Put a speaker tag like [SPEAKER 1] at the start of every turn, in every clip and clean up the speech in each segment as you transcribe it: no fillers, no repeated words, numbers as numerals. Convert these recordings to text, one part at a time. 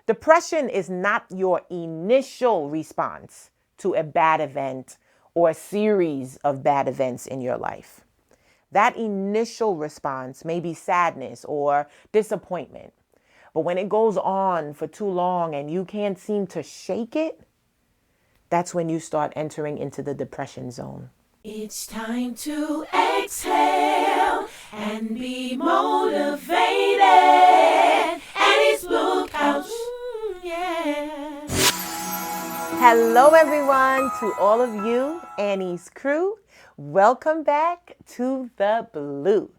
[SPEAKER 1] Depression is not your initial response to a bad event or a series of bad events in your life. That initial response may be sadness or disappointment. But when it goes on for too long and you can't seem to shake it, that's when you start entering into the depression zone.
[SPEAKER 2] It's time to exhale and be motivated. Annie's Blue Couch. Yeah.
[SPEAKER 1] Hello, everyone, to all of you, Annie's crew. Welcome back to the Blue,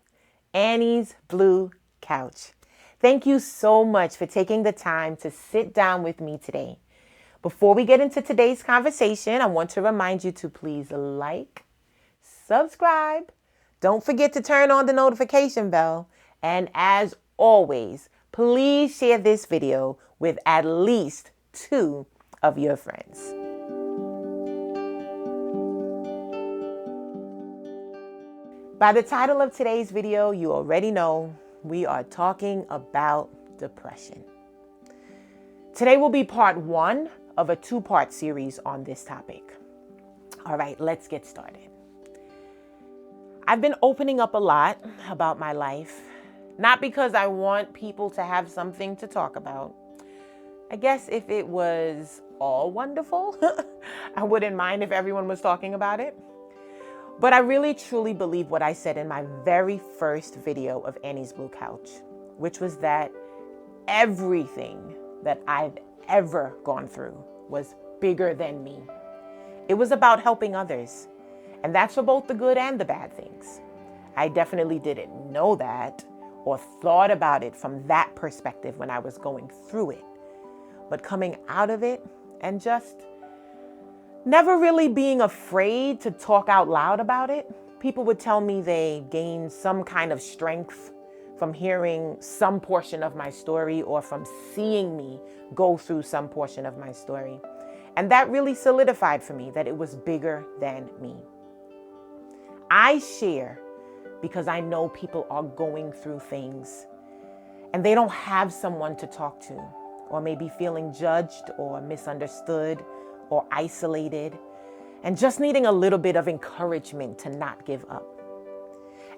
[SPEAKER 1] Annie's Blue Couch. Thank you so much for taking the time to sit down with me today. Before we get into today's conversation, I want to remind you to please like, subscribe. Don't forget to turn on the notification bell. And as always, please share this video with at least 2 of your friends. By the title of today's video, you already know we are talking about depression. Today will be part 1 of a 2-part series on this topic. All right, let's get started. I've been opening up a lot about my life, not because I want people to have something to talk about. I guess if it was all wonderful, I wouldn't mind if everyone was talking about it. But I really truly believe what I said in my very first video of Annie's Blue Couch, which was that everything that I've ever gone through was bigger than me. It was about helping others. And that's for both the good and the bad things. I definitely didn't know that or thought about it from that perspective when I was going through it. But coming out of it and just never really being afraid to talk out loud about it, people would tell me they gained some kind of strength from hearing some portion of my story or from seeing me go through some portion of my story. And that really solidified for me that it was bigger than me. I share because I know people are going through things and they don't have someone to talk to, or maybe feeling judged or misunderstood or isolated and just needing a little bit of encouragement to not give up.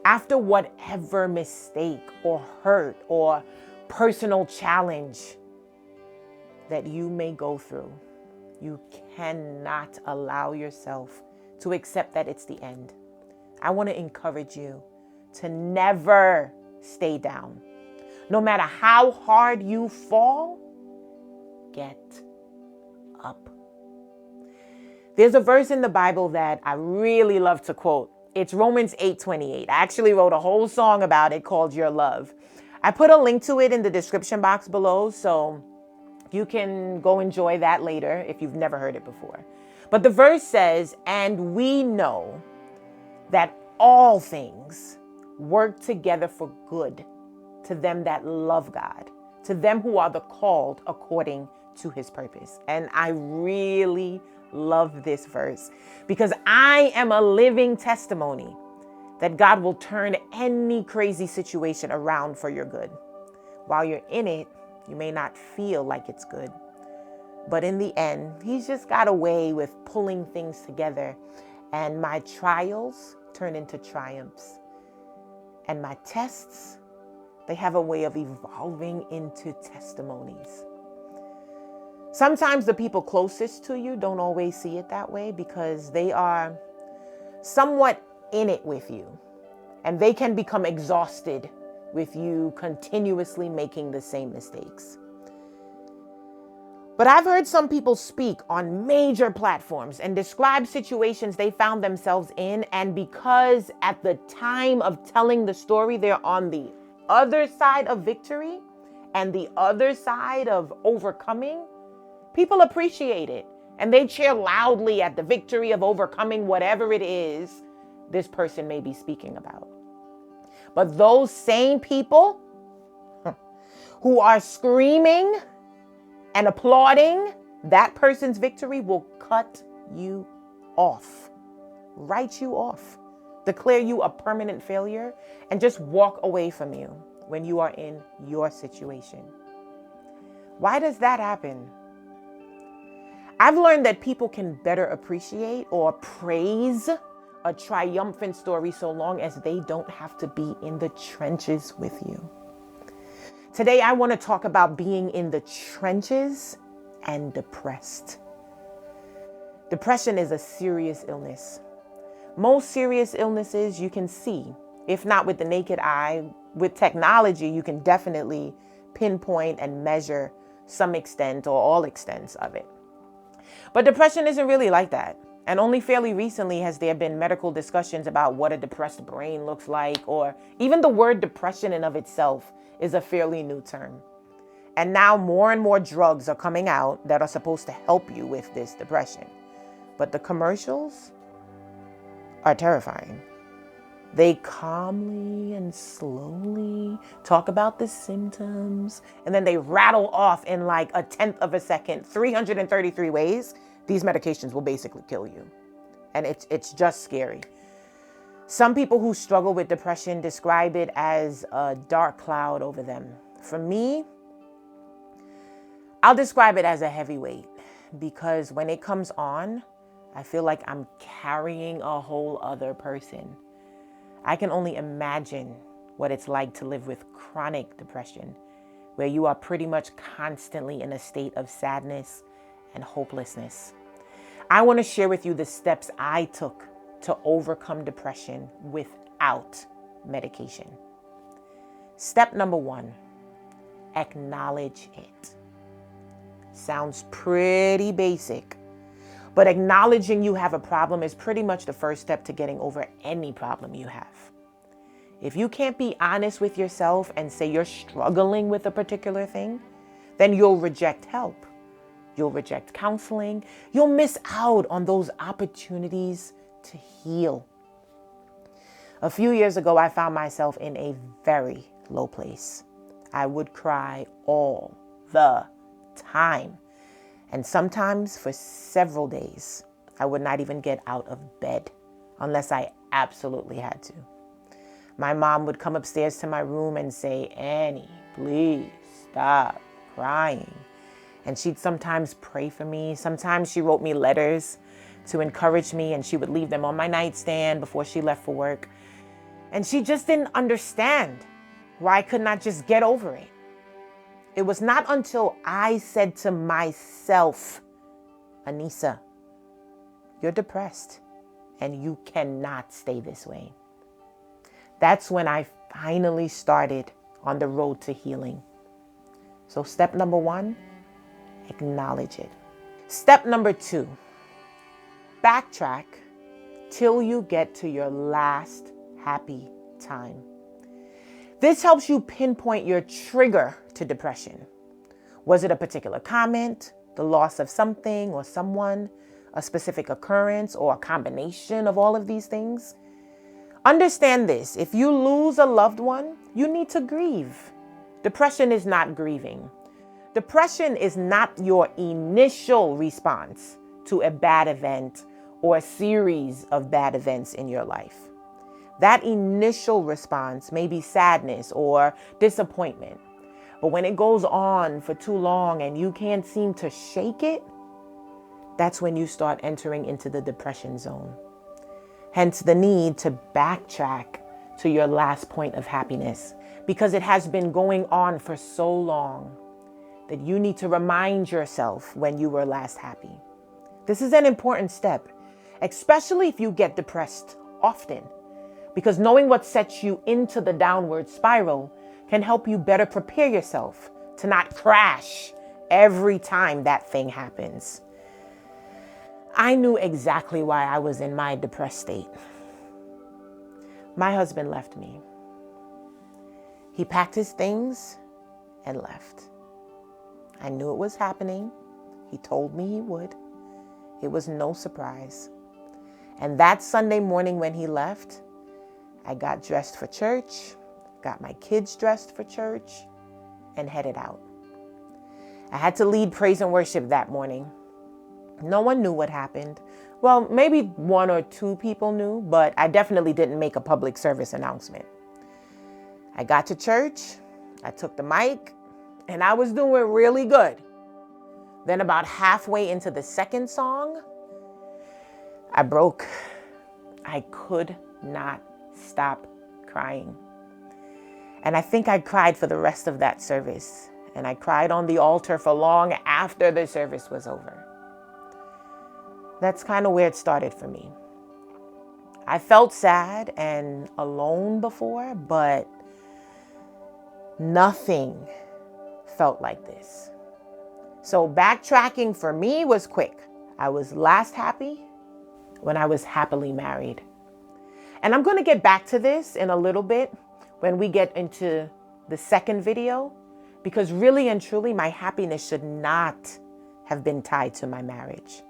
[SPEAKER 1] After whatever mistake or hurt or personal challenge that you may go through, you cannot allow yourself to accept that it's the end. I want to encourage you to never stay down. No matter how hard you fall, get up. There's a verse in the Bible that I really love to quote. It's Romans 8:28. I actually wrote a whole song about it called Your Love. I put a link to it in the description box below, so you can go enjoy that later if you've never heard it before. But the verse says, "And we know that all things work together for good to them that love God, to them who are the called according to his purpose." And I really love this verse because I am a living testimony that God will turn any crazy situation around for your good. While you're in it, you may not feel like it's good. But in the end, he's just got a way with pulling things together. And my trials turn into triumphs. And my tests, they have a way of evolving into testimonies. Sometimes the people closest to you don't always see it that way because they are somewhat in it with you. And they can become exhausted with you continuously making the same mistakes. But I've heard some people speak on major platforms and describe situations they found themselves in. And because at the time of telling the story, they're on the other side of victory and the other side of overcoming, people appreciate it. And they cheer loudly at the victory of overcoming whatever it is this person may be speaking about. But those same people who are screaming and applauding that person's victory will cut you off, write you off, declare you a permanent failure, and just walk away from you when you are in your situation. Why does that happen? I've learned that people can better appreciate or praise a triumphant story so long as they don't have to be in the trenches with you. Today, I want to talk about being in the trenches and depressed. Depression is a serious illness. Most serious illnesses you can see, if not with the naked eye. With technology, you can definitely pinpoint and measure some extent or all extents of it. But depression isn't really like that. And only fairly recently has there been medical discussions about what a depressed brain looks like, or even the word depression in of itself is a fairly new term. And now more and more drugs are coming out that are supposed to help you with this depression. But the commercials are terrifying. They calmly and slowly talk about the symptoms, and then they rattle off in like a tenth of a second, 333 ways these medications will basically kill you. And it's just scary. Some people who struggle with depression describe it as a dark cloud over them. For me, I'll describe it as a heavy weight, because when it comes on, I feel like I'm carrying a whole other person. I can only imagine what it's like to live with chronic depression, where you are pretty much constantly in a state of sadness and hopelessness. I want to share with you the steps I took to overcome depression without medication. Step number 1, acknowledge it. Sounds pretty basic, but acknowledging you have a problem is pretty much the first step to getting over any problem you have. If you can't be honest with yourself and say you're struggling with a particular thing, then you'll reject help. You'll reject counseling. You'll miss out on those opportunities to heal. A few years ago, I found myself in a very low place. I would cry all the time. And sometimes for several days, I would not even get out of bed unless I absolutely had to. My mom would come upstairs to my room and say, "Annie, please stop crying." And she'd sometimes pray for me. Sometimes she wrote me letters to encourage me, and she would leave them on my nightstand before she left for work. And she just didn't understand why I could not just get over it. It was not until I said to myself, "Anissa, you're depressed and you cannot stay this way." That's when I finally started on the road to healing. So step number 1, acknowledge it. Step number 2, backtrack till you get to your last happy time. This helps you pinpoint your trigger to depression. Was it a particular comment, the loss of something or someone, a specific occurrence, or a combination of all of these things? Understand this: if you lose a loved one, you need to grieve. Depression is not grieving. Depression is not your initial response to a bad event or a series of bad events in your life. That initial response may be sadness or disappointment. But when it goes on for too long and you can't seem to shake it, that's when you start entering into the depression zone. Hence the need to backtrack to your last point of happiness, because it has been going on for so long that you need to remind yourself when you were last happy. This is an important step, especially if you get depressed often, because knowing what sets you into the downward spiral can help you better prepare yourself to not crash every time that thing happens. I knew exactly why I was in my depressed state. My husband left me. He packed his things and left. I knew it was happening. He told me he would. It was no surprise. And that Sunday morning when he left, I got dressed for church, got my kids dressed for church, and headed out. I had to lead praise and worship that morning. No one knew what happened. Well, maybe 1 or 2 people knew, but I definitely didn't make a public service announcement. I got to church, I took the mic, And I was doing really good. Then about halfway into the second song, I broke. I could not stop crying. And I think I cried for the rest of that service. And I cried on the altar for long after the service was over. That's kind of where it started for me. I felt sad and alone before, but nothing felt like this. So backtracking for me was quick. I was last happy when I was happily married. And I'm going to get back to this in a little bit when we get into the second video, because really and truly my happiness should not have been tied to my marriage.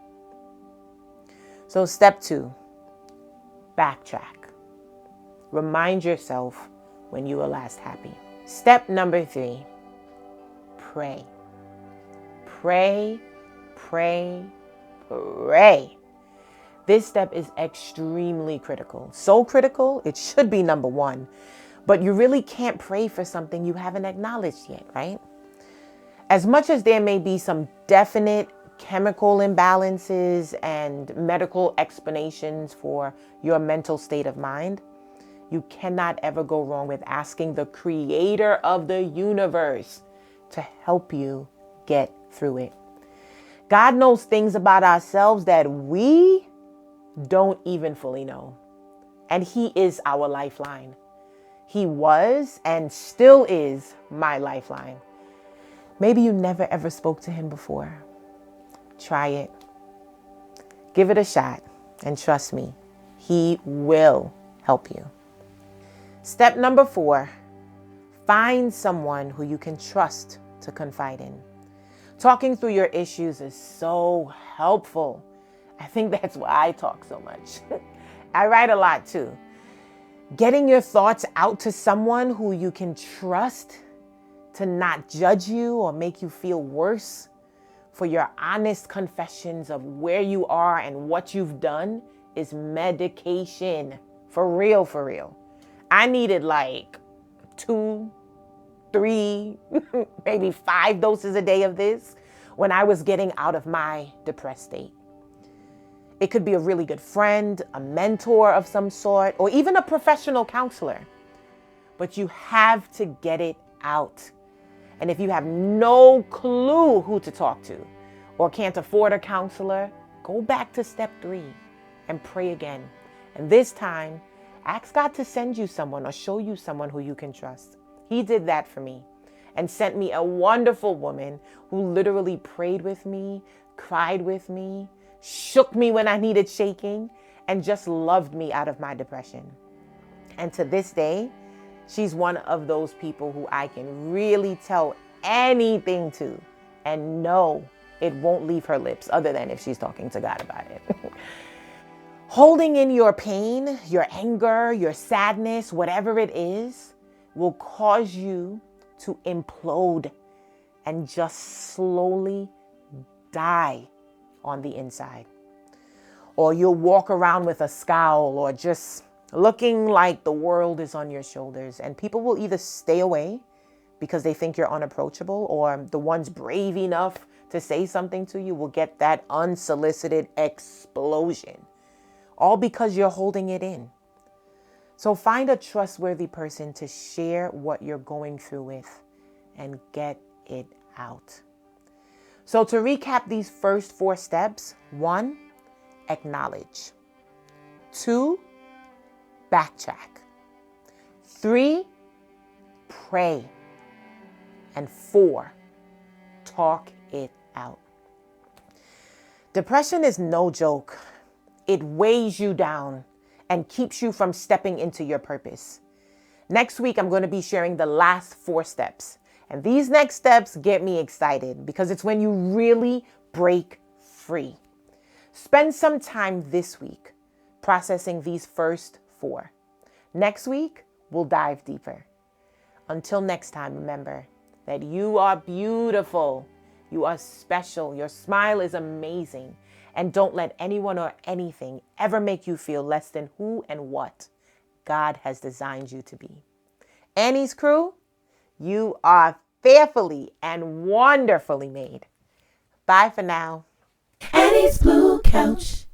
[SPEAKER 1] So step 2, backtrack. Remind yourself when you were last happy. Step number 3, pray. Pray, pray, pray. This step is extremely critical. So critical, it should be number 1. But you really can't pray for something you haven't acknowledged yet, right? As much as there may be some definite chemical imbalances and medical explanations for your mental state of mind, you cannot ever go wrong with asking the creator of the universe to help you get through it. God knows things about ourselves that we don't even fully know. And He is our lifeline. He was and still is my lifeline. Maybe you never ever spoke to Him before. Try it. Give it a shot. And trust me, He will help you. Step number 4, find someone who you can trust to confide in. Talking through your issues is so helpful. I think that's why I talk so much. I write a lot too. Getting your thoughts out to someone who you can trust to not judge you or make you feel worse for your honest confessions of where you are and what you've done is medication. For real, for real. I needed like 2, 3, maybe 5 doses a day of this when I was getting out of my depressed state. It could be a really good friend, a mentor of some sort, or even a professional counselor. But you have to get it out. And if you have no clue who to talk to or can't afford a counselor, go back to step 3 and pray again. And this time, ask God to send you someone or show you someone who you can trust. He did that for me and sent me a wonderful woman who literally prayed with me, cried with me, shook me when I needed shaking, and just loved me out of my depression. And to this day, she's one of those people who I can really tell anything to and know it won't leave her lips, other than if she's talking to God about it. Holding in your pain, your anger, your sadness, whatever it is, will cause you to implode and just slowly die on the inside. Or you'll walk around with a scowl or just looking like the world is on your shoulders, and people will either stay away because they think you're unapproachable, or the ones brave enough to say something to you will get that unsolicited explosion, all because you're holding it in. So find a trustworthy person to share what you're going through with and get it out. So to recap these first 4 steps: 1, acknowledge. 2, backtrack. 3, pray. And 4, talk it out. Depression is no joke. It weighs you down and keeps you from stepping into your purpose. Next week, I'm going to be sharing the last 4 steps. And these next steps get me excited because it's when you really break free. Spend some time this week processing these first 4. Next week, we'll dive deeper. Until next time, remember that you are beautiful. You are special. Your smile is amazing. And don't let anyone or anything ever make you feel less than who and what God has designed you to be. Annie's crew, you are fearfully and wonderfully made. Bye for now.
[SPEAKER 2] Annie's Blue Couch.